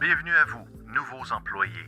Bienvenue à vous, nouveaux employés.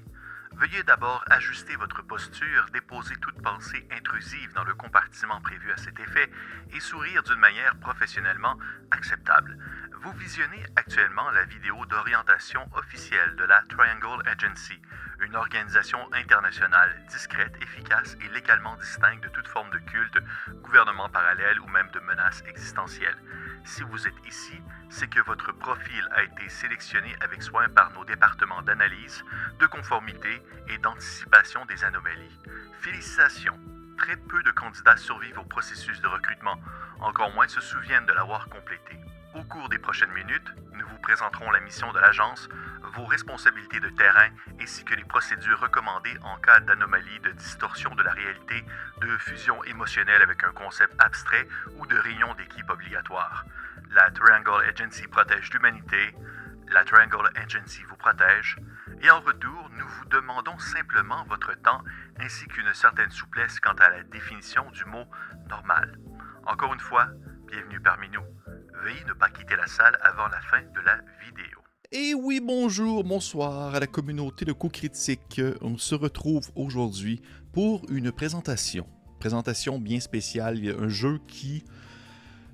Veuillez d'abord ajuster votre posture, déposer toute pensée intrusive dans le compartiment prévu à cet effet et sourire d'une manière professionnellement acceptable. Vous visionnez actuellement la vidéo d'orientation officielle de la Triangle Agency, une organisation internationale discrète, efficace et légalement distincte de toute forme de culte, gouvernement parallèle ou même de menace existentielle. Si vous êtes ici, c'est que votre profil a été sélectionné avec soin par nos départements d'analyse, de conformité et d'anticipation des anomalies. Félicitations! Très peu de candidats survivent au processus de recrutement, encore moins se souviennent de l'avoir complété. Au cours des prochaines minutes, nous vous présenterons la mission de l'agence, vos responsabilités de terrain ainsi que les procédures recommandées en cas d'anomalie, de distorsion de la réalité, de fusion émotionnelle avec un concept abstrait ou de réunion d'équipe obligatoire. La Triangle Agency protège l'humanité, la Triangle Agency vous protège, et en retour, nous vous demandons simplement votre temps ainsi qu'une certaine souplesse quant à la définition du mot « normal ». Encore une fois, bienvenue parmi nous. Veuillez ne pas quitter la salle avant la fin de la vidéo. Et oui, bonjour, bonsoir à la communauté de Co-Critique. On se retrouve aujourd'hui pour une présentation. Présentation bien spéciale, un jeu qui,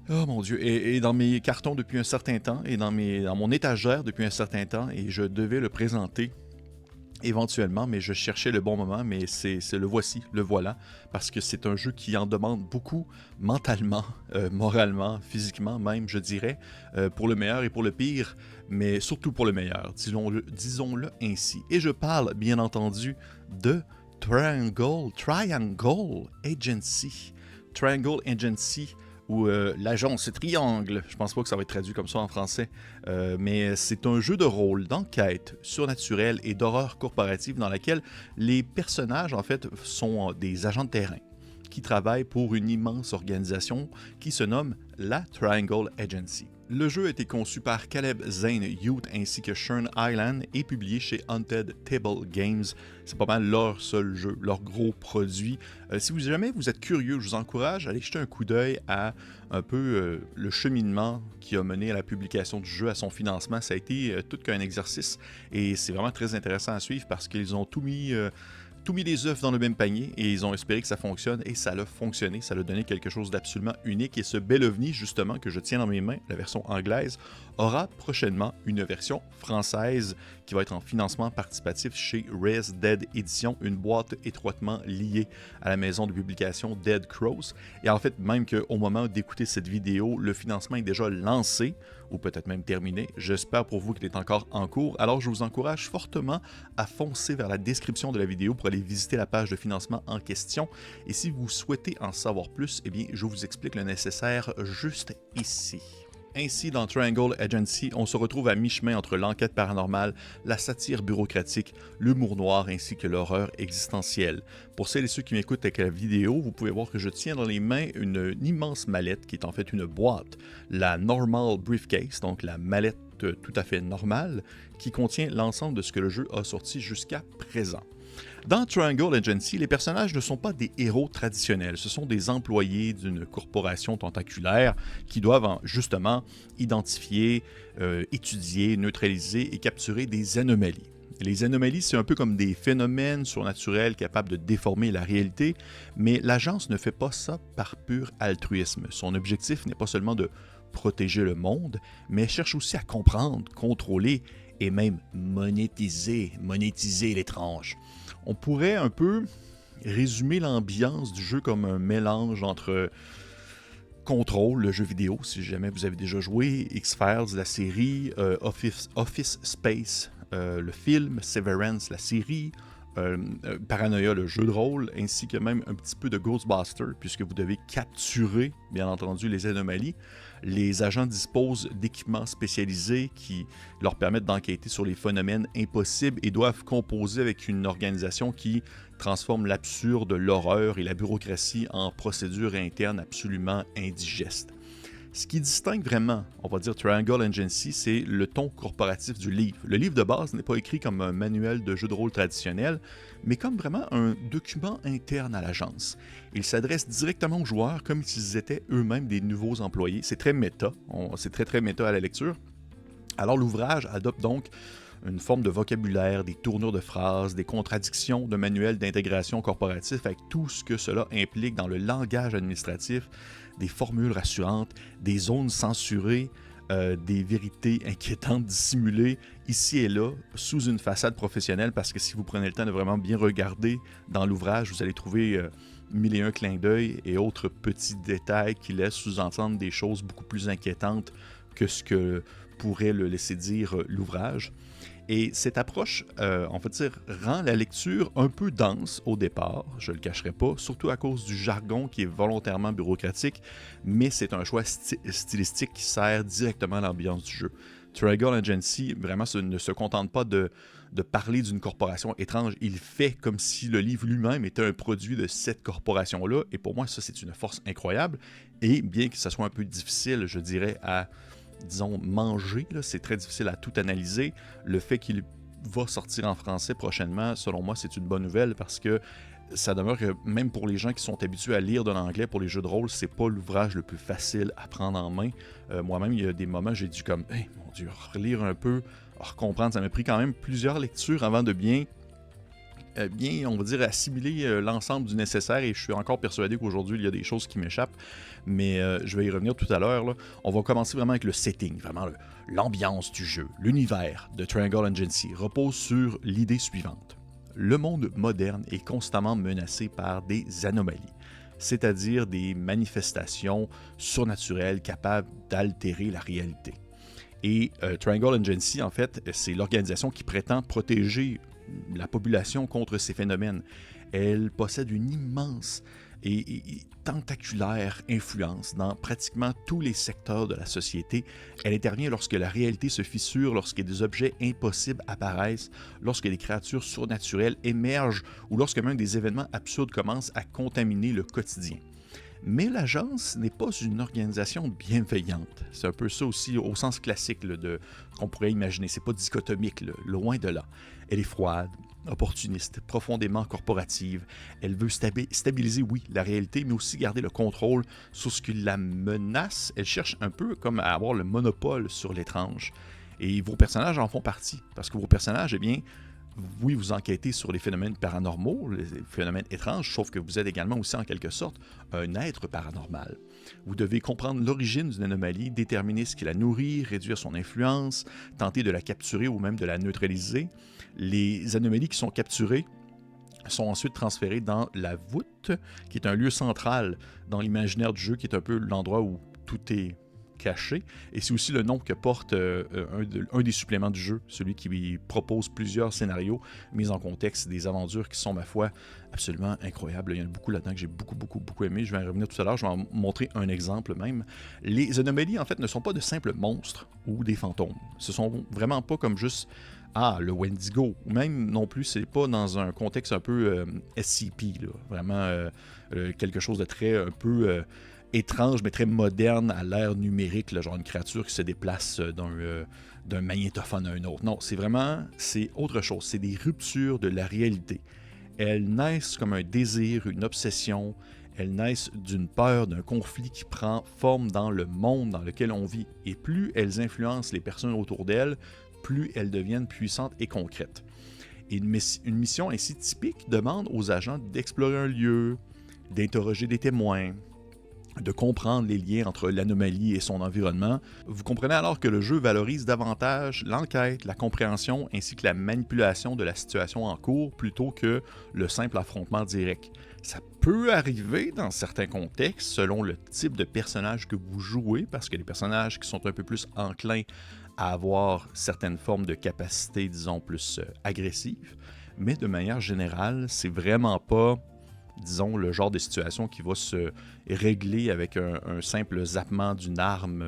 oh mon Dieu, est dans mes cartons depuis un certain temps, et dans mon étagère depuis un certain temps, et je devais le présenter éventuellement, mais je cherchais le bon moment, mais c'est le voici, le voilà, parce que c'est un jeu qui en demande beaucoup mentalement, moralement, physiquement même, je dirais, pour le meilleur et pour le pire, mais surtout pour le meilleur, disons-le ainsi. Et je parle, bien entendu, de Triangle Agency. Triangle Agency, ou l'agence Triangle, je pense pas que ça va être traduit comme ça en français, mais c'est un jeu de rôle, d'enquête surnaturelle et d'horreur corporative dans laquelle les personnages, en fait, sont des agents de terrain qui travaillent pour une immense organisation qui se nomme la Triangle Agency. Le jeu a été conçu par Caleb Zane Youth ainsi que Shern Island et publié chez Haunted Table Games. C'est pas mal leur seul jeu, leur gros produit. Si jamais vous êtes curieux, je vous encourage à aller jeter un coup d'œil à un peu le cheminement qui a mené à la publication du jeu, à son financement. Ça a été tout qu'un exercice et c'est vraiment très intéressant à suivre parce qu'ils ont tout mis les œufs dans le même panier et ils ont espéré que ça fonctionne et ça a fonctionné, ça a donné quelque chose d'absolument unique et ce bel ovni justement que je tiens dans mes mains, la version anglaise, aura prochainement une version française qui va être en financement participatif chez Res Dead Edition, une boîte étroitement liée à la maison de publication Dead Crows. Et en fait, même qu'au moment d'écouter cette vidéo, le financement est déjà lancé, ou peut-être même terminé. J'espère pour vous qu'il est encore en cours. Alors je vous encourage fortement à foncer vers la description de la vidéo pour aller visiter la page de financement en question. Et si vous souhaitez en savoir plus, eh bien, je vous explique le nécessaire juste ici. Ainsi, dans Triangle Agency, on se retrouve à mi-chemin entre l'enquête paranormale, la satire bureaucratique, l'humour noir ainsi que l'horreur existentielle. Pour celles et ceux qui m'écoutent avec la vidéo, vous pouvez voir que je tiens dans les mains une immense mallette qui est en fait une boîte, la Normal Briefcase, donc la mallette tout à fait normale, qui contient l'ensemble de ce que le jeu a sorti jusqu'à présent. Dans Triangle Agency, les personnages ne sont pas des héros traditionnels, ce sont des employés d'une corporation tentaculaire qui doivent justement identifier, étudier, neutraliser et capturer des anomalies. Les anomalies, c'est un peu comme des phénomènes surnaturels capables de déformer la réalité, mais l'agence ne fait pas ça par pur altruisme. Son objectif n'est pas seulement de protéger le monde, mais elle cherche aussi à comprendre, contrôler et même monétiser l'étrange. On pourrait un peu résumer l'ambiance du jeu comme un mélange entre Control, le jeu vidéo, si jamais vous avez déjà joué, X-Files, la série, Office Space, le film, Severance, la série, Paranoia, le jeu de rôle, ainsi que même un petit peu de Ghostbusters, puisque vous devez capturer, bien entendu, les anomalies. Les agents disposent d'équipements spécialisés qui leur permettent d'enquêter sur les phénomènes impossibles et doivent composer avec une organisation qui transforme l'absurde, l'horreur et la bureaucratie en procédures internes absolument indigestes. Ce qui distingue vraiment, on va dire, Triangle Agency, c'est le ton corporatif du livre. Le livre de base n'est pas écrit comme un manuel de jeu de rôle traditionnel, mais comme vraiment un document interne à l'agence. Il s'adresse directement aux joueurs comme s'ils étaient eux-mêmes des nouveaux employés. C'est très méta, c'est très méta à la lecture. Alors l'ouvrage adopte donc une forme de vocabulaire, des tournures de phrases, des contradictions de manuels d'intégration corporatif avec tout ce que cela implique dans le langage administratif, des formules rassurantes, des zones censurées, des vérités inquiétantes dissimulées ici et là sous une façade professionnelle, parce que si vous prenez le temps de vraiment bien regarder dans l'ouvrage, vous allez trouver mille et un clins d'œil et autres petits détails qui laissent sous-entendre des choses beaucoup plus inquiétantes que ce que pourrait le laisser dire l'ouvrage. Et cette approche, on va dire, rend la lecture un peu dense au départ, je ne le cacherai pas, surtout à cause du jargon qui est volontairement bureaucratique, mais c'est un choix stylistique qui sert directement à l'ambiance du jeu. Triangle Agency, vraiment, ne se contente pas de parler d'une corporation étrange, il fait comme si le livre lui-même était un produit de cette corporation-là, et pour moi, ça, c'est une force incroyable, et bien que ça soit un peu difficile, je dirais, à disons, manger, là, c'est très difficile à tout analyser. Le fait qu'il va sortir en français prochainement, selon moi, c'est une bonne nouvelle parce que ça demeure que même pour les gens qui sont habitués à lire de l'anglais pour les jeux de rôle, c'est pas l'ouvrage le plus facile à prendre en main. Moi-même, il y a des moments, j'ai dû comme, hey, mon Dieu, relire un peu, recomprendre. Ça m'a pris quand même plusieurs lectures avant de bien, on va dire, assimiler l'ensemble du nécessaire, et je suis encore persuadé qu'aujourd'hui, il y a des choses qui m'échappent, mais je vais y revenir tout à l'heure. Là. On va commencer vraiment avec le setting, vraiment l'ambiance du jeu. L'univers de Triangle Agency repose sur l'idée suivante. Le monde moderne est constamment menacé par des anomalies, c'est-à-dire des manifestations surnaturelles capables d'altérer la réalité. Et Triangle Agency, en fait, c'est l'organisation qui prétend protéger la population contre ces phénomènes. Elle possède une immense et tentaculaire influence dans pratiquement tous les secteurs de la société. Elle intervient lorsque la réalité se fissure, lorsque des objets impossibles apparaissent, lorsque des créatures surnaturelles émergent ou lorsque même des événements absurdes commencent à contaminer le quotidien. Mais l'agence n'est pas une organisation bienveillante. C'est un peu ça aussi au sens classique de qu'on pourrait imaginer. C'est pas dichotomique, loin de là. Elle est froide, opportuniste, profondément corporative. Elle veut stabiliser, oui, la réalité, mais aussi garder le contrôle sur ce qui la menace. Elle cherche un peu comme à avoir le monopole sur l'étrange. Et vos personnages en font partie, parce que vos personnages, eh bien, oui, vous enquêtez sur les phénomènes paranormaux, les phénomènes étranges, sauf que vous êtes également aussi en quelque sorte un être paranormal. Vous devez comprendre l'origine d'une anomalie, déterminer ce qui la nourrit, réduire son influence, tenter de la capturer ou même de la neutraliser. Les anomalies qui sont capturées sont ensuite transférées dans la voûte, qui est un lieu central dans l'imaginaire du jeu, qui est un peu l'endroit où tout est caché, et c'est aussi le nom que porte un des suppléments du jeu, celui qui propose plusieurs scénarios mis en contexte, des aventures qui sont, ma foi, absolument incroyables. Il y en a beaucoup là-dedans que j'ai beaucoup aimé. Je vais en revenir tout à l'heure, je vais en montrer un exemple même. Les anomalies, en fait, ne sont pas de simples monstres ou des fantômes. Ce sont vraiment pas comme juste le Wendigo, ou même non plus, c'est pas dans un contexte un peu SCP, là. Vraiment quelque chose de très un peu étrange, mais très moderne à l'ère numérique, là, genre une créature qui se déplace d'un magnétophone à un autre. Non, c'est autre chose. C'est des ruptures de la réalité. Elles naissent comme un désir, une obsession. Elles naissent d'une peur, d'un conflit qui prend forme dans le monde dans lequel on vit. Et plus elles influencent les personnes autour d'elles, plus elles deviennent puissantes et concrètes. Et une mission ainsi typique demande aux agents d'explorer un lieu, d'interroger des témoins, de comprendre les liens entre l'anomalie et son environnement. Vous comprenez alors que le jeu valorise davantage l'enquête, la compréhension ainsi que la manipulation de la situation en cours plutôt que le simple affrontement direct. Ça peut arriver dans certains contextes selon le type de personnage que vous jouez, parce que les personnages qui sont un peu plus enclins à avoir certaines formes de capacités, disons, plus agressives, mais de manière générale, c'est vraiment pas, disons, le genre de situation qui va se régler avec un simple zappement d'une arme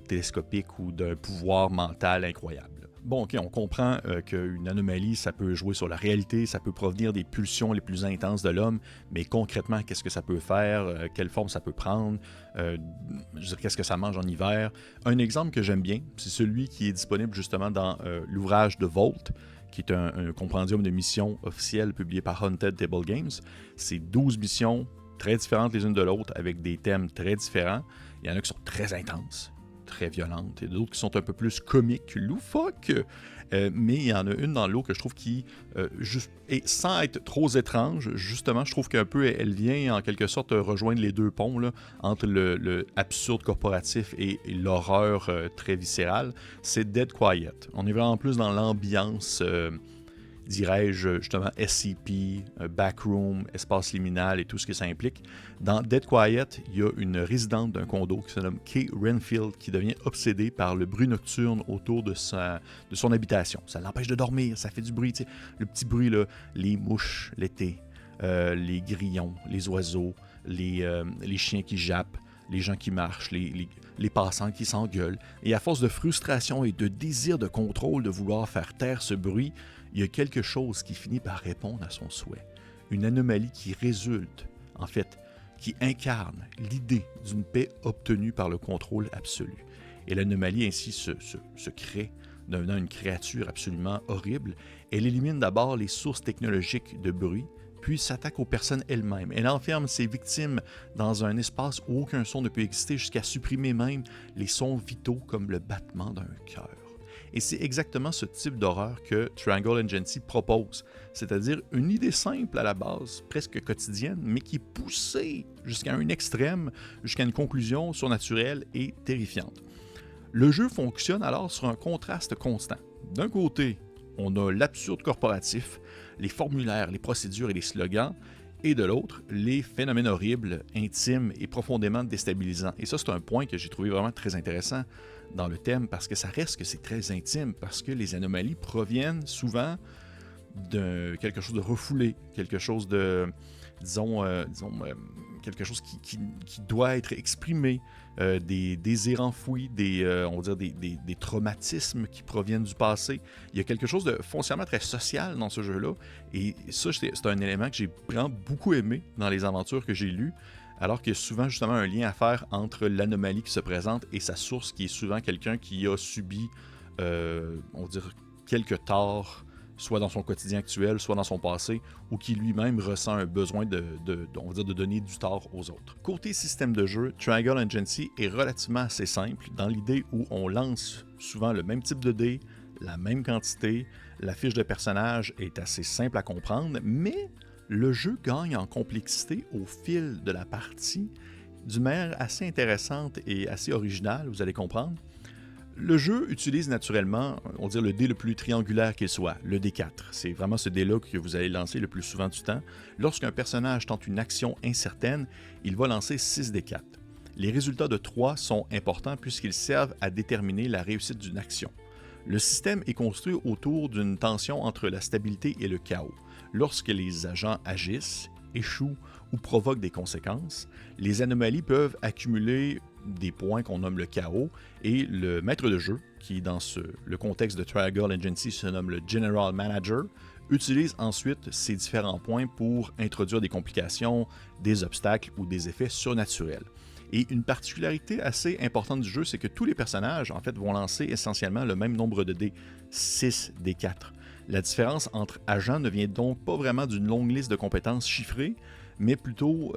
télescopique ou d'un pouvoir mental incroyable. Bon, ok, on comprend qu'une anomalie, ça peut jouer sur la réalité, ça peut provenir des pulsions les plus intenses de l'homme, mais concrètement, qu'est-ce que ça peut faire, quelle forme ça peut prendre, je veux dire, qu'est-ce que ça mange en hiver. Un exemple que j'aime bien, c'est celui qui est disponible justement dans l'ouvrage de Vault, qui est un compendium de missions officielles publié par Haunted Table Games. C'est 12 missions très différentes les unes de l'autre, avec des thèmes très différents. Il y en a qui sont très intenses, très violentes, et d'autres qui sont un peu plus comiques, loufoques. Mais il y en a une dans l'eau que je trouve qui, et sans être trop étrange, justement, je trouve qu'un peu, elle vient en quelque sorte rejoindre les deux ponts là, entre le absurde corporatif et l'horreur très viscérale. C'est Dead Quiet. On est vraiment plus dans l'ambiance, dirais-je, justement, SCP, backroom, espace liminal et tout ce que ça implique. Dans Dead Quiet, il y a une résidente d'un condo qui se nomme Kay Renfield qui devient obsédée par le bruit nocturne autour de son habitation. Ça l'empêche de dormir, ça fait du bruit, tu sais, le petit bruit, là, les mouches l'été, les grillons, les oiseaux, les chiens qui jappent, les gens qui marchent, les passants qui s'engueulent. Et à force de frustration et de désir de contrôle de vouloir faire taire ce bruit, il y a quelque chose qui finit par répondre à son souhait. Une anomalie qui résulte, en fait, qui incarne l'idée d'une paix obtenue par le contrôle absolu. Et l'anomalie ainsi se crée, devenant une créature absolument horrible. Elle élimine d'abord les sources technologiques de bruit, puis s'attaque aux personnes elles-mêmes. Elle enferme ses victimes dans un espace où aucun son ne peut exister, jusqu'à supprimer même les sons vitaux comme le battement d'un cœur. Et c'est exactement ce type d'horreur que Triangle Agency propose, c'est-à-dire une idée simple à la base, presque quotidienne, mais qui est poussée jusqu'à un extrême, jusqu'à une conclusion surnaturelle et terrifiante. Le jeu fonctionne alors sur un contraste constant. D'un côté, on a l'absurde corporatif, les formulaires, les procédures et les slogans, et de l'autre, les phénomènes horribles, intimes et profondément déstabilisants. Et ça, c'est un point que j'ai trouvé vraiment très intéressant dans le thème, parce que ça reste que c'est très intime, parce que les anomalies proviennent souvent de quelque chose de refoulé, quelque chose de, disons quelque chose qui doit être exprimé, des désirs enfouis, on va dire des traumatismes qui proviennent du passé. Il y a quelque chose de foncièrement très social dans ce jeu-là, et ça, c'est un élément que j'ai vraiment beaucoup aimé dans les aventures que j'ai lues, alors qu'il y a souvent justement un lien à faire entre l'anomalie qui se présente et sa source, qui est souvent quelqu'un qui a subi, on va dire, quelques torts, soit dans son quotidien actuel, soit dans son passé, ou qui lui-même ressent un besoin on va dire, de donner du tort aux autres. Côté système de jeu, Triangle Agency est relativement assez simple, dans l'idée où on lance souvent le même type de dés, la même quantité, la fiche de personnage est assez simple à comprendre, mais le jeu gagne en complexité au fil de la partie, d'une manière assez intéressante et assez originale, vous allez comprendre. Le jeu utilise naturellement, on va dire, le dé le plus triangulaire qu'il soit, le D4. C'est vraiment ce dé-là que vous allez lancer le plus souvent du temps. Lorsqu'un personnage tente une action incertaine, il va lancer 6 D4. Les résultats de 3 sont importants puisqu'ils servent à déterminer la réussite d'une action. Le système est construit autour d'une tension entre la stabilité et le chaos. Lorsque les agents agissent, échouent ou provoquent des conséquences, les anomalies peuvent accumuler des points qu'on nomme le chaos, et le maître de jeu, qui dans le contexte de Triangle Agency se nomme le General Manager, utilise ensuite ces différents points pour introduire des complications, des obstacles ou des effets surnaturels. Et une particularité assez importante du jeu, c'est que tous les personnages, en fait, vont lancer essentiellement le même nombre de dés, 6 des 4. La différence entre agents ne vient donc pas vraiment d'une longue liste de compétences chiffrées, mais plutôt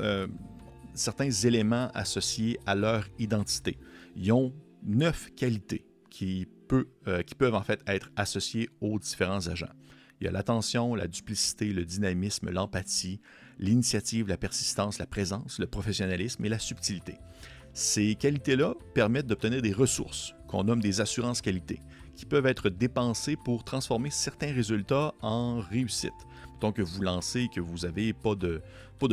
certains éléments associés à leur identité. Ils ont 9 qualités qui peuvent en fait être associées aux différents agents. Il y a l'attention, la duplicité, le dynamisme, l'empathie, l'initiative, la persistance, la présence, le professionnalisme et la subtilité. Ces qualités-là permettent d'obtenir des ressources, qu'on nomme des assurances qualité, qui peuvent être dépensées pour transformer certains résultats en réussite. Mettons que vous lancez, que vous n'avez pas de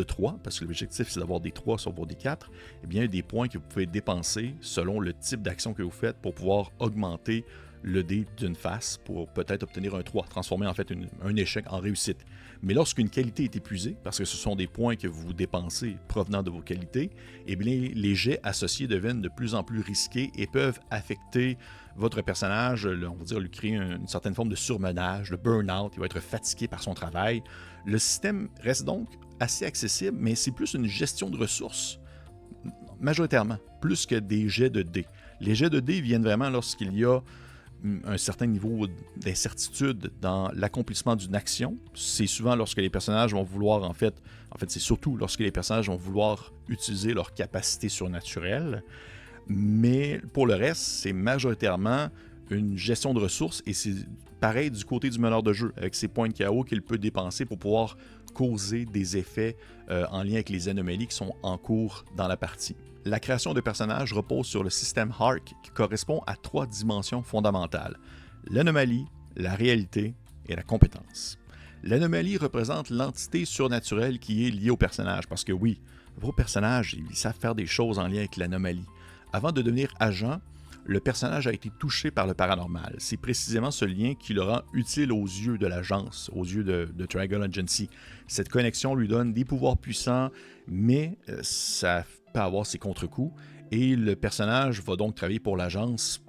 3, parce que l'objectif c'est d'avoir des 3 sur vos D4, eh bien il y a des points que vous pouvez dépenser selon le type d'action que vous faites pour pouvoir augmenter le dé d'une face pour peut-être obtenir un 3, transformer en fait un échec en réussite. Mais lorsqu'une qualité est épuisée, parce que ce sont des points que vous dépensez provenant de vos qualités, eh bien les jets associés deviennent de plus en plus risqués et peuvent affecter votre personnage, on va dire lui créer une certaine forme de surmenage, de burn-out, il va être fatigué par son travail. Le système reste donc assez accessible, mais c'est plus une gestion de ressources, majoritairement, plus que des jets de dés. Les jets de dés viennent vraiment lorsqu'il y a un certain niveau d'incertitude dans l'accomplissement d'une action. C'est souvent lorsque les personnages vont vouloir, en fait, c'est surtout lorsque les personnages vont vouloir utiliser leur capacité surnaturelle. Mais pour le reste, c'est majoritairement une gestion de ressources et c'est pareil du côté du meneur de jeu, avec ses points de KO qu'il peut dépenser pour pouvoir causer des effets en lien avec les anomalies qui sont en cours dans la partie. La création de personnages repose sur le système Hark qui correspond à 3 dimensions fondamentales: l'anomalie, la réalité et la compétence. L'anomalie représente l'entité surnaturelle qui est liée au personnage, parce que oui, vos personnages, ils savent faire des choses en lien avec l'anomalie. Avant de devenir agent, le personnage a été touché par le paranormal. C'est précisément ce lien qui le rend utile aux yeux de l'agence, aux yeux de Triangle Agency. Cette connexion lui donne des pouvoirs puissants, mais ça peut avoir ses contre-coups, et le personnage va donc travailler pour l'agence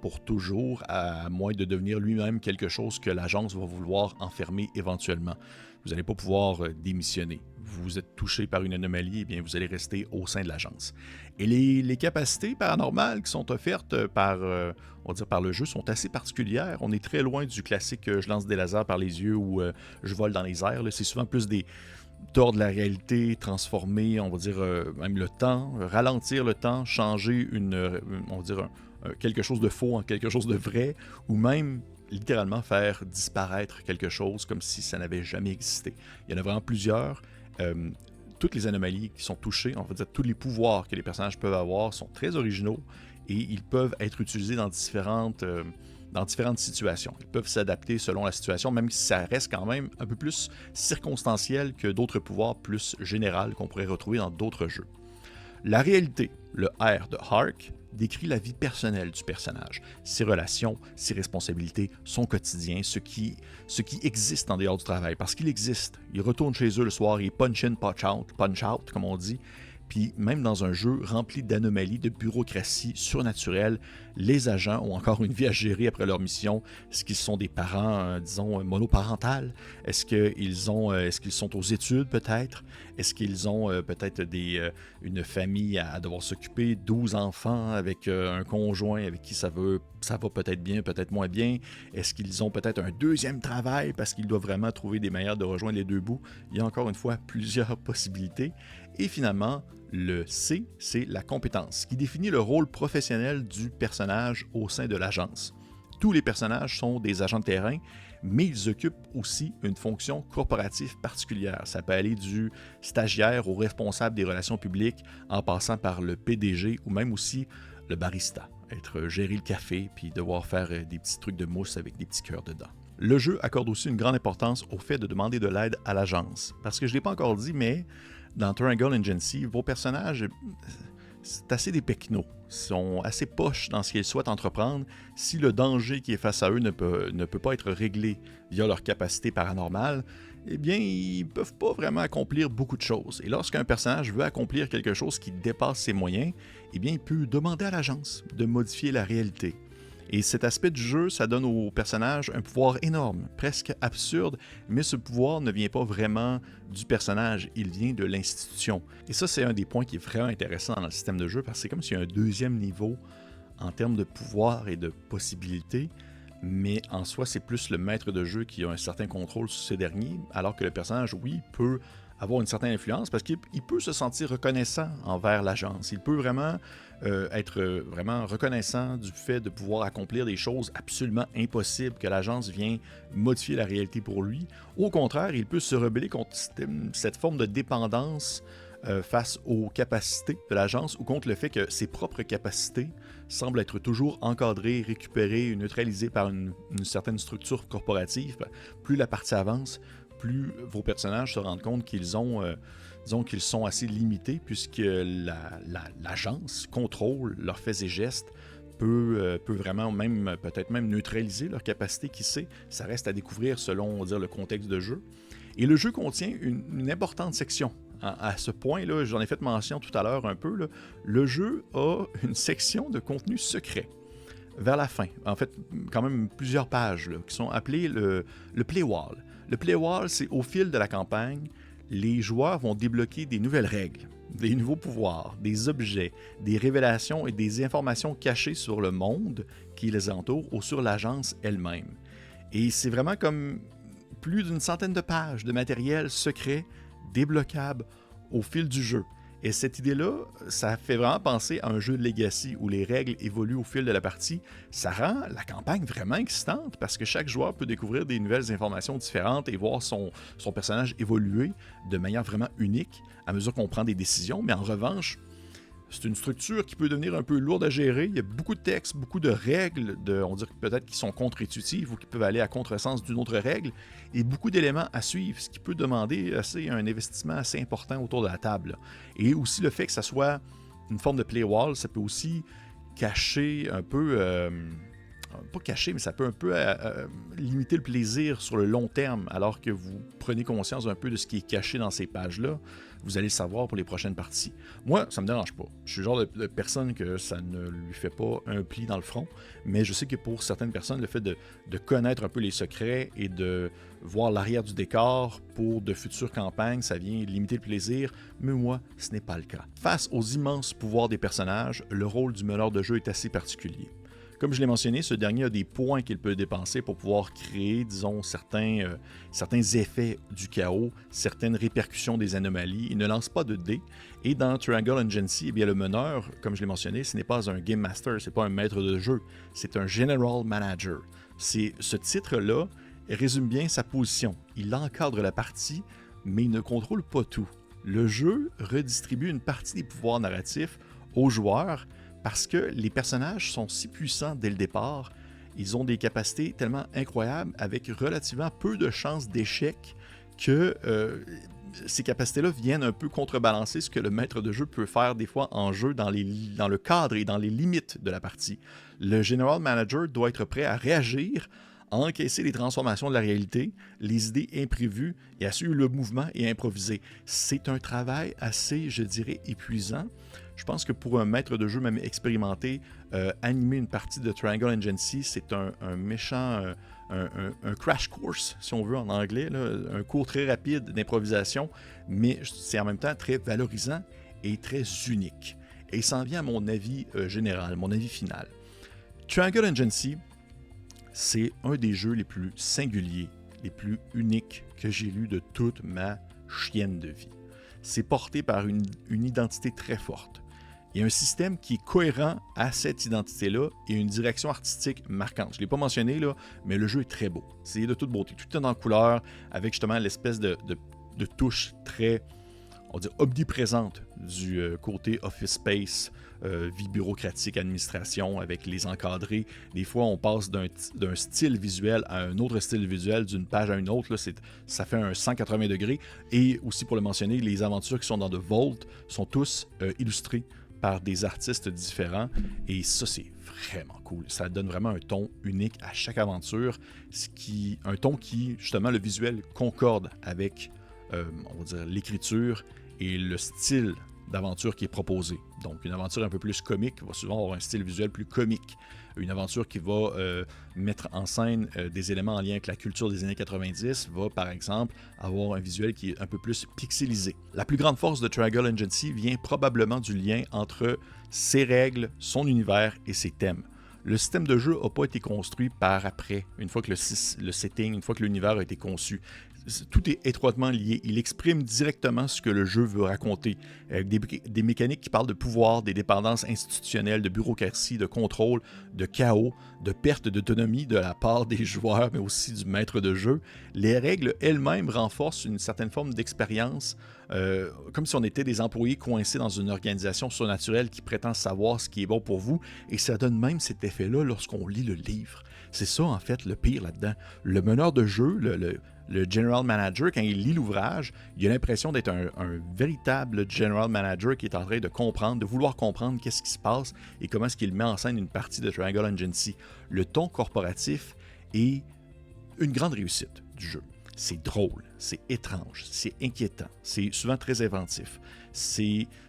pour toujours, à moins de devenir lui-même quelque chose que l'agence va vouloir enfermer éventuellement. Vous n'allez pas pouvoir démissionner. Vous êtes touché par une anomalie, eh bien vous allez rester au sein de l'agence. Et les capacités paranormales qui sont offertes par, on va dire par le jeu sont assez particulières. On est très loin du classique je lance des lasers par les yeux ou je vole dans les airs. Là. C'est souvent plus des tordre la réalité, transformer, on va dire, même le temps, ralentir le temps, changer on va dire, quelque chose de faux en quelque chose de vrai, ou même littéralement faire disparaître quelque chose comme si ça n'avait jamais existé. Il y en a vraiment plusieurs. Toutes les anomalies qui sont touchées, on va dire tous les pouvoirs que les personnages peuvent avoir sont très originaux et ils peuvent être utilisés dans différentes situations. Ils peuvent s'adapter selon la situation, même si ça reste quand même un peu plus circonstanciel que d'autres pouvoirs plus généraux qu'on pourrait retrouver dans d'autres jeux. La réalité, le R de Hark, décrit la vie personnelle du personnage, ses relations, ses responsabilités, son quotidien, ce qui existe en dehors du travail, parce qu'il existe. Il retourne chez eux le soir, il punch in, punch out, comme on dit. Puis même dans un jeu rempli d'anomalies, de bureaucratie surnaturelle, les agents ont encore une vie à gérer après leur mission. Est-ce qu'ils sont des parents, disons, monoparentales? Est-ce qu'ils sont aux études peut-être? Est-ce qu'ils ont peut-être une famille à devoir s'occuper, 12 enfants avec un conjoint avec qui ça va peut-être bien, peut-être moins bien? Est-ce qu'ils ont peut-être un deuxième travail parce qu'ils doivent vraiment trouver des manières de rejoindre les deux bouts? Il y a encore une fois plusieurs possibilités. Et finalement, le C, c'est la compétence, qui définit le rôle professionnel du personnage au sein de l'agence. Tous les personnages sont des agents de terrain, mais ils occupent aussi une fonction corporative particulière. Ça peut aller du stagiaire au responsable des relations publiques, en passant par le PDG ou même aussi le barista, gérer le café puis devoir faire des petits trucs de mousse avec des petits cœurs dedans. Le jeu accorde aussi une grande importance au fait de demander de l'aide à l'agence. Parce que je ne l'ai pas encore dit, mais dans Triangle Agency, vos personnages, c'est assez des pecnos. Ils sont assez poches dans ce qu'ils souhaitent entreprendre si le danger qui est face à eux ne peut pas être réglé via leur capacité paranormale. Eh bien, ils ne peuvent pas vraiment accomplir beaucoup de choses. Et lorsqu'un personnage veut accomplir quelque chose qui dépasse ses moyens, eh bien, il peut demander à l'agence de modifier la réalité. Et cet aspect du jeu, ça donne au personnage un pouvoir énorme, presque absurde, mais ce pouvoir ne vient pas vraiment du personnage, il vient de l'institution. Et ça, c'est un des points qui est vraiment intéressant dans le système de jeu, parce que c'est comme s'il y a un deuxième niveau en termes de pouvoir et de possibilités, mais en soi, c'est plus le maître de jeu qui a un certain contrôle sur ces derniers, alors que le personnage, oui, peut avoir une certaine influence parce qu'il peut se sentir reconnaissant envers l'agence. Il peut vraiment être vraiment reconnaissant du fait de pouvoir accomplir des choses absolument impossibles que l'agence vient modifier la réalité pour lui. Au contraire, il peut se rebeller contre cette forme de dépendance face aux capacités de l'agence ou contre le fait que ses propres capacités semblent être toujours encadrées, récupérées, neutralisées par une certaine structure corporative. Plus la partie avance, plus vos personnages se rendent compte qu'ils sont assez limités puisque l'agence contrôle leurs faits et gestes, peut vraiment peut-être même neutraliser leur capacité, qui sait, ça reste à découvrir selon, on va dire, le contexte de jeu. Et le jeu contient une importante section. À ce point-là, j'en ai fait mention tout à l'heure un peu, là, le jeu a une section de contenu secret. Vers la fin, en fait, quand même plusieurs pages là, qui sont appelées le Playwall. Le Playwall, c'est au fil de la campagne, les joueurs vont débloquer des nouvelles règles, des nouveaux pouvoirs, des objets, des révélations et des informations cachées sur le monde qui les entoure ou sur l'agence elle-même. Et c'est vraiment comme plus d'une centaine de pages de matériel secret débloquable au fil du jeu. Et cette idée-là, ça fait vraiment penser à un jeu de Legacy où les règles évoluent au fil de la partie. Ça rend la campagne vraiment excitante parce que chaque joueur peut découvrir des nouvelles informations différentes et voir son personnage évoluer de manière vraiment unique à mesure qu'on prend des décisions. Mais en revanche, c'est une structure qui peut devenir un peu lourde à gérer. Il y a beaucoup de textes, beaucoup de règles, on dirait peut-être qui sont contre-intuitives ou qui peuvent aller à contresens d'une autre règle, et beaucoup d'éléments à suivre, ce qui peut demander un investissement assez important autour de la table. Et aussi le fait que ça soit une forme de play wall, ça peut aussi cacher un peu... pas cacher, mais ça peut un peu limiter le plaisir sur le long terme, alors que vous prenez conscience un peu de ce qui est caché dans ces pages-là. Vous allez le savoir pour les prochaines parties. Moi, ça me dérange pas. Je suis le genre de personne que ça ne lui fait pas un pli dans le front, mais je sais que pour certaines personnes, le fait de connaître un peu les secrets et de voir l'arrière du décor pour de futures campagnes, ça vient limiter le plaisir, mais moi, ce n'est pas le cas. Face aux immenses pouvoirs des personnages, le rôle du meneur de jeu est assez particulier. Comme je l'ai mentionné, ce dernier a des points qu'il peut dépenser pour pouvoir créer, disons, certains effets du chaos, certaines répercussions des anomalies. Il ne lance pas de dés. Et dans Triangle Agency, eh bien, le meneur, comme je l'ai mentionné, ce n'est pas un Game Master, ce n'est pas un maître de jeu, c'est un General Manager. Ce titre-là résume bien sa position. Il encadre la partie, mais il ne contrôle pas tout. Le jeu redistribue une partie des pouvoirs narratifs aux joueurs, parce que les personnages sont si puissants dès le départ, ils ont des capacités tellement incroyables avec relativement peu de chances d'échec que ces capacités-là viennent un peu contrebalancer ce que le maître de jeu peut faire des fois en jeu dans le cadre et dans les limites de la partie. Le General Manager doit être prêt à réagir, à encaisser les transformations de la réalité, les idées imprévues et à suivre le mouvement et improviser. C'est un travail assez, je dirais, épuisant. Je pense que pour un maître de jeu même expérimenté, animer une partie de Triangle Agency, c'est un méchant, un crash course, si on veut en anglais, là, un cours très rapide d'improvisation, mais c'est en même temps très valorisant et très unique. Et il s'en vient à mon avis général, mon avis final. Triangle Agency, c'est un des jeux les plus singuliers, les plus uniques que j'ai lus de toute ma chienne de vie. C'est porté par une identité très forte. Il y a un système qui est cohérent à cette identité-là et une direction artistique marquante. Je ne l'ai pas mentionné, là, mais le jeu est très beau. C'est de toute beauté. Tout est en couleur, avec justement l'espèce de touche très, on va dire, omniprésente du côté office space, vie bureaucratique, administration, avec les encadrés. Des fois, on passe d'un style visuel à un autre style visuel, d'une page à une autre. Là, ça fait un 180 degrés. Et aussi, pour le mentionner, les aventures qui sont dans The Vault sont tous illustrées par des artistes différents. Et ça, c'est vraiment cool. Ça donne vraiment un ton unique à chaque aventure. Un ton qui, justement, le visuel concorde avec, on va dire, l'écriture et le style d'aventure qui est proposée. Donc, une aventure un peu plus comique va souvent avoir un style visuel plus comique. Une aventure qui va mettre en scène des éléments en lien avec la culture des années 90 va, par exemple, avoir un visuel qui est un peu plus pixelisé. La plus grande force de Triangle Agency vient probablement du lien entre ses règles, son univers et ses thèmes. Le système de jeu n'a pas été construit par après, une fois que le setting, une fois que l'univers a été conçu. Tout est étroitement lié. Il exprime directement ce que le jeu veut raconter, avec des mécaniques qui parlent de pouvoir, des dépendances institutionnelles, de bureaucratie, de contrôle, de chaos, de perte d'autonomie de la part des joueurs, mais aussi du maître de jeu. Les règles elles-mêmes renforcent une certaine forme d'expérience, comme si on était des employés coincés dans une organisation surnaturelle qui prétend savoir ce qui est bon pour vous, et ça donne même cet effet-là lorsqu'on lit le livre. C'est ça, en fait, le pire là-dedans. Le meneur de jeu, le General Manager, quand il lit l'ouvrage, il a l'impression d'être un véritable General Manager qui est en train de comprendre, de vouloir comprendre qu'est-ce qui se passe et comment est-ce qu'il met en scène une partie de Triangle Agency. Le ton corporatif est une grande réussite du jeu. C'est drôle, c'est étrange, c'est inquiétant, c'est souvent très inventif.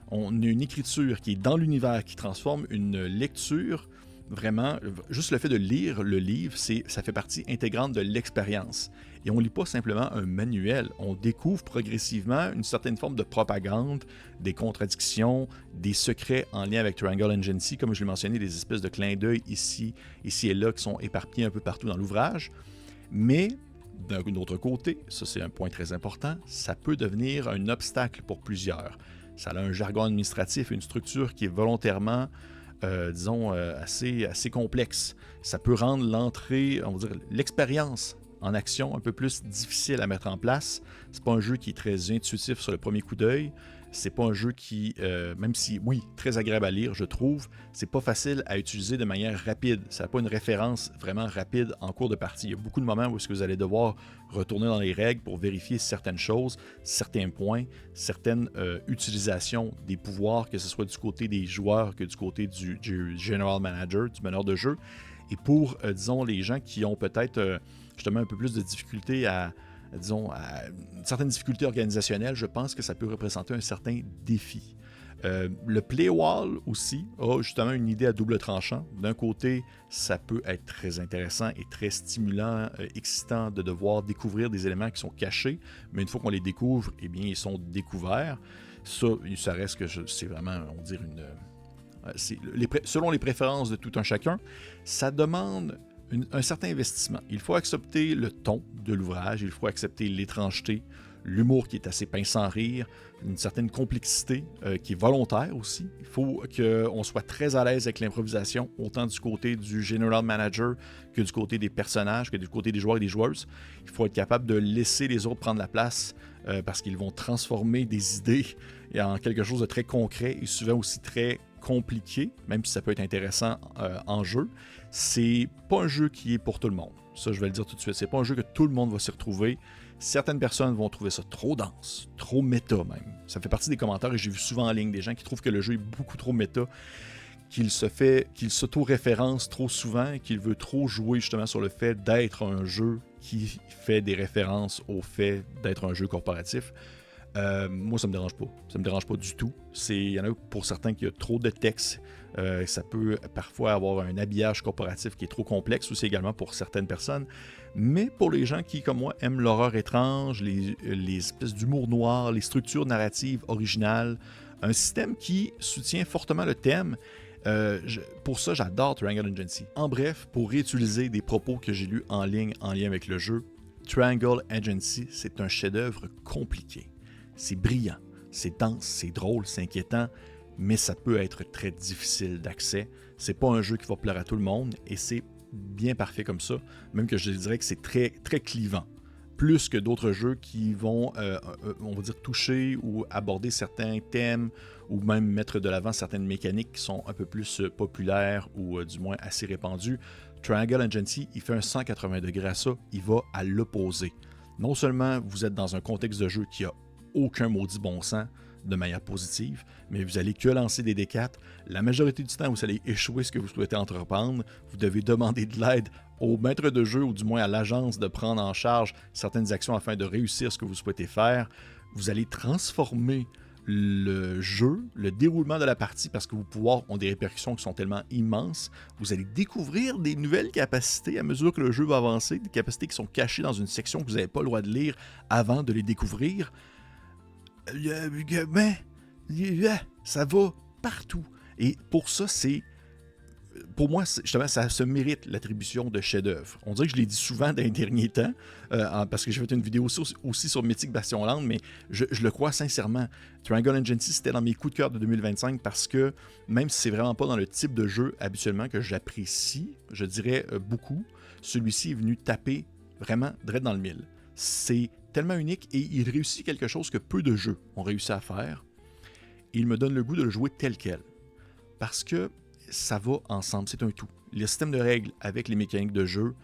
On a une écriture qui est dans l'univers, qui transforme une lecture. Vraiment, juste le fait de lire le livre, ça fait partie intégrante de l'expérience. Et on ne lit pas simplement un manuel, on découvre progressivement une certaine forme de propagande, des contradictions, des secrets en lien avec Triangle Agency, comme je l'ai mentionné, des espèces de clins d'œil ici et là qui sont éparpillés un peu partout dans l'ouvrage. Mais d'un autre côté, ça c'est un point très important, ça peut devenir un obstacle pour plusieurs. Ça a un jargon administratif, une structure qui est volontairement, assez complexe. Ça peut rendre l'entrée, on va dire, l'expérience en action un peu plus difficile à mettre en place. C'est pas un jeu qui est très intuitif sur le premier coup d'œil. C'est pas un jeu qui, même si, oui, très agréable à lire, je trouve, c'est pas facile à utiliser de manière rapide. Ça n'a pas une référence vraiment rapide en cours de partie. Il y a beaucoup de moments où est-ce que vous allez devoir retourner dans les règles pour vérifier certaines choses, certains points, certaines utilisations des pouvoirs, que ce soit du côté des joueurs que du côté du General Manager, du meneur de jeu. Et pour, disons, les gens qui ont peut-être justement un peu plus de difficultés à une certaine difficulté organisationnelle, je pense que ça peut représenter un certain défi. Le Play Wall aussi a justement une idée à double tranchant. D'un côté, ça peut être très intéressant et très stimulant, excitant de devoir découvrir des éléments qui sont cachés, mais une fois qu'on les découvre, eh bien, ils sont découverts. Ça reste que c'est vraiment, on va dire, selon les préférences de tout un chacun, ça demande un certain investissement. Il faut accepter le ton de l'ouvrage, il faut accepter l'étrangeté, l'humour qui est assez pince sans rire, une certaine complexité qui est volontaire aussi. Il faut qu'on soit très à l'aise avec l'improvisation, autant du côté du General Manager que du côté des personnages, que du côté des joueurs et des joueuses. Il faut être capable de laisser les autres prendre la place parce qu'ils vont transformer des idées en quelque chose de très concret et souvent aussi très compliqué, même si ça peut être intéressant en jeu. C'est pas un jeu qui est pour tout le monde. Ça, je vais le dire tout de suite. C'est pas un jeu que tout le monde va s'y retrouver. Certaines personnes vont trouver ça trop dense, trop méta même. Ça fait partie des commentaires et j'ai vu souvent en ligne des gens qui trouvent que le jeu est beaucoup trop méta, qu'il s'auto-référence trop souvent et qu'il veut trop jouer justement sur le fait d'être un jeu qui fait des références au fait d'être un jeu corporatif. Moi, ça me dérange pas. Ça me dérange pas du tout. Il y en a pour certains qui a trop de texte. Ça peut parfois avoir un habillage corporatif qui est trop complexe aussi également pour certaines personnes. Mais pour les gens qui, comme moi, aiment l'horreur étrange, les espèces d'humour noir, les structures narratives originales, un système qui soutient fortement le thème, pour ça, j'adore Triangle Agency. En bref, pour réutiliser des propos que j'ai lus en ligne en lien avec le jeu, Triangle Agency, c'est un chef-d'œuvre compliqué. C'est brillant, c'est dense, c'est drôle, c'est inquiétant, mais ça peut être très difficile d'accès. C'est pas un jeu qui va plaire à tout le monde et c'est bien parfait comme ça, même que je dirais que c'est très, très clivant. Plus que d'autres jeux qui vont, on va dire, toucher ou aborder certains thèmes ou même mettre de l'avant certaines mécaniques qui sont un peu plus populaires ou du moins assez répandues. Triangle Agency, il fait un 180 degrés à ça, il va à l'opposé. Non seulement vous êtes dans un contexte de jeu qui a aucun maudit bon sens de manière positive, mais vous allez que lancer des D4. La majorité du temps, vous allez échouer ce que vous souhaitez entreprendre. Vous devez demander de l'aide au maître de jeu ou du moins à l'agence de prendre en charge certaines actions afin de réussir ce que vous souhaitez faire. Vous allez transformer le jeu, le déroulement de la partie parce que vos pouvoirs ont des répercussions qui sont tellement immenses. Vous allez découvrir des nouvelles capacités à mesure que le jeu va avancer, des capacités qui sont cachées dans une section que vous n'avez pas le droit de lire avant de les découvrir. Ça va partout. Et pour ça, pour moi, justement, ça se mérite l'attribution de chef-d'œuvre. On dirait que je l'ai dit souvent dans les derniers temps, parce que j'ai fait une vidéo aussi sur Mythic Bastion-Land, mais je le crois sincèrement. Triangle Agency, c'était dans mes coups de cœur de 2025 parce que, même si c'est vraiment pas dans le type de jeu habituellement que j'apprécie, je dirais beaucoup, celui-ci est venu taper vraiment direct dans le mille. C'est tellement unique et il réussit quelque chose que peu de jeux ont réussi à faire. Et il me donne le goût de le jouer tel quel. Parce que ça va ensemble, c'est un tout. Le système de règles avec les mécaniques de jeu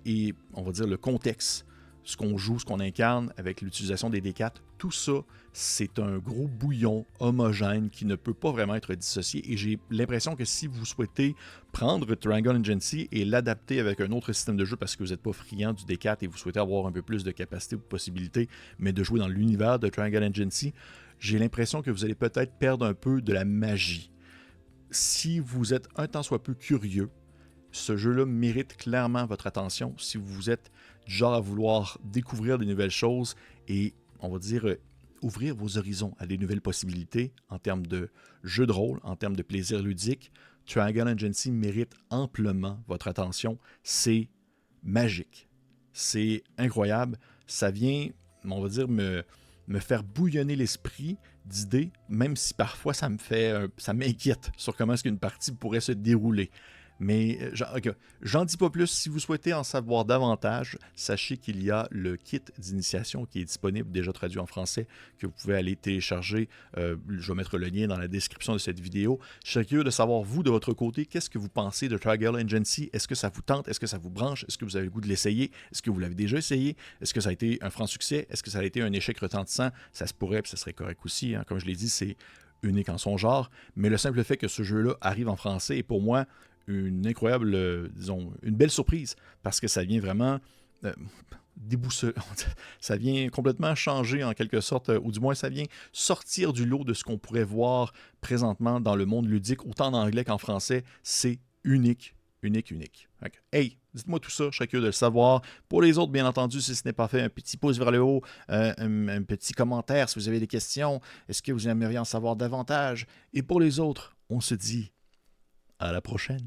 et, on va dire, le contexte, ce qu'on joue, ce qu'on incarne avec l'utilisation des D4, tout ça, c'est un gros bouillon homogène qui ne peut pas vraiment être dissocié. Et j'ai l'impression que si vous souhaitez prendre Triangle Agency et l'adapter avec un autre système de jeu parce que vous n'êtes pas friand du D4 et vous souhaitez avoir un peu plus de capacité ou de possibilités, mais de jouer dans l'univers de Triangle Agency, j'ai l'impression que vous allez peut-être perdre un peu de la magie. Si vous êtes un tant soit peu curieux, ce jeu-là mérite clairement votre attention. Si vous êtes du genre à vouloir découvrir des nouvelles choses et, on va dire, ouvrir vos horizons à des nouvelles possibilités en termes de jeu de rôle, en termes de plaisir ludique, Triangle Agency mérite amplement votre attention. C'est magique. C'est incroyable. Ça vient, on va dire, me me faire bouillonner l'esprit d'idées, même si parfois ça m'inquiète sur comment est-ce qu'une partie pourrait se dérouler. Mais j'en dis pas plus. Si vous souhaitez en savoir davantage, sachez qu'il y a le kit d'initiation qui est disponible, déjà traduit en français, que vous pouvez aller télécharger. Je vais mettre le lien dans la description de cette vidéo. Je serais curieux de savoir, vous, de votre côté, qu'est-ce que vous pensez de Triangle Agency? Est-ce que ça vous tente? Est-ce que ça vous branche? Est-ce que vous avez le goût de l'essayer? Est-ce que vous l'avez déjà essayé? Est-ce que ça a été un franc succès? Est-ce que ça a été un échec retentissant? Ça se pourrait, puis ça serait correct aussi. Hein. Comme je l'ai dit, c'est unique en son genre. Mais le simple fait que ce jeu-là arrive en français est pour moi une incroyable, disons, une belle surprise, parce que ça vient vraiment déboussoler, ça vient complètement changer en quelque sorte, ou du moins ça vient sortir du lot de ce qu'on pourrait voir présentement dans le monde ludique, autant en anglais qu'en français. C'est unique, unique, unique. Okay. Hey, dites-moi tout ça, je serais curieux de le savoir. Pour les autres, bien entendu, si ce n'est pas fait, un petit pouce vers le haut, un petit commentaire si vous avez des questions. Est-ce que vous aimeriez en savoir davantage? Et pour les autres, on se dit à la prochaine.